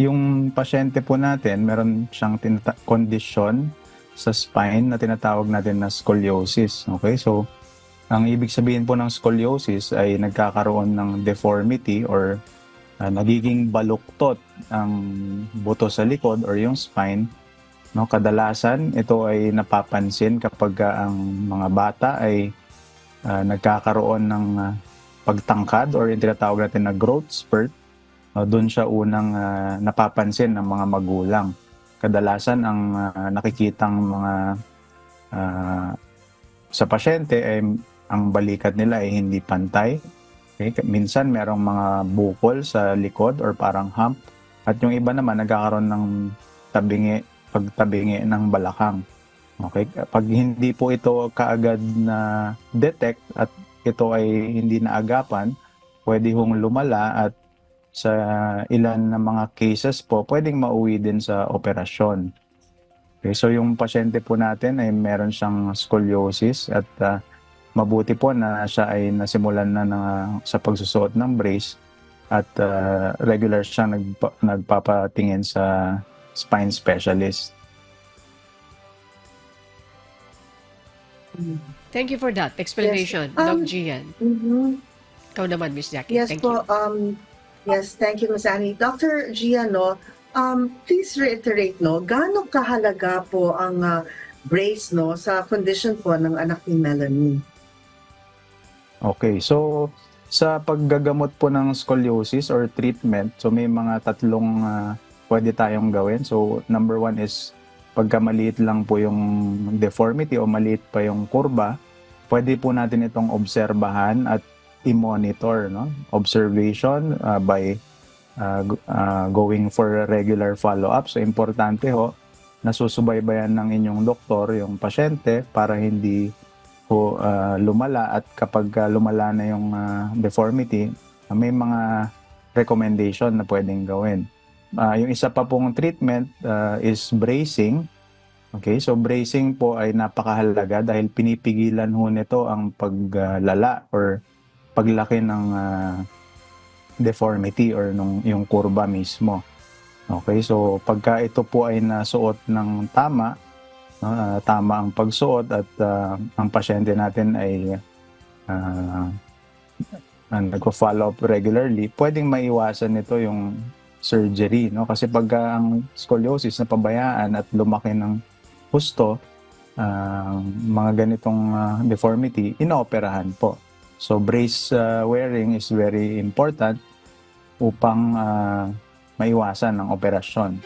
yung pasyente po natin, meron siyang kondisyon sa spine na tinatawag natin na scoliosis. Okay? So, ang ibig sabihin po ng scoliosis ay nagkakaroon ng deformity or nagiging baluktot ang buto sa likod or yung spine. No, kadalasan ito ay napapansin kapag ang mga bata ay nagkakaroon ng pagtangkad or yung tinatawag natin na growth spurt. Doon siya unang napapansin ng mga magulang. Kadalasan ang nakikitang mga sa pasyente ay ang balikat nila ay hindi pantay. Okay? Minsan merong mga bukol sa likod or parang hump. At yung iba naman nagkakaroon ng pagtabingi ng balakang. Okay? Pag hindi po ito kaagad na detect at ito ay hindi naagapan, pwede hong lumala at sa ilan na mga cases po, pwedeng mauwi din sa operasyon. Okay, so yung pasyente po natin ay meron siyang scoliosis at mabuti po na siya ay nasimulan na sa pagsusuot ng brace at regular siyang nagpapatingin sa spine specialist. Thank you for that explanation, Yes. Doc Gian. Ikaw naman, Miss Jackie. Yes Thank po. you. Yes, thank you, Ms. Annie. Dr. Gia, please reiterate, gaano kahalaga po ang brace sa condition po ng anak ni Melanie? Okay, so sa paggagamot po ng scoliosis or treatment, so may mga tatlong pwede tayong gawin. So number 1 is pagka maliit lang po yung deformity o maliit pa yung kurba, pwede po natin itong obserbahan at i-monitor, no? Observation by going for a regular follow-up. So importante ho, nasusubaybayan ng inyong doktor yung pasyente para hindi ho lumala at kapag lumala na yung deformity, may mga recommendation na pwedeng gawin. Yung isa pa pong treatment is bracing. Okay, so bracing po ay napakahalaga dahil pinipigilan ho nito ang paglala or paglaki ng deformity or yung kurba mismo. Okay, so pagka ito po ay nasuot ng tama, tama ang pagsuot at ang pasyente natin ay nagpo-follow up regularly, pwedeng maiwasan nito yung surgery, no? Kasi pag ang scoliosis na pabayaan at lumaki ng husto, mga ganitong deformity, inooperahan po. So brace wearing is very important upang maiwasan ang operasyon.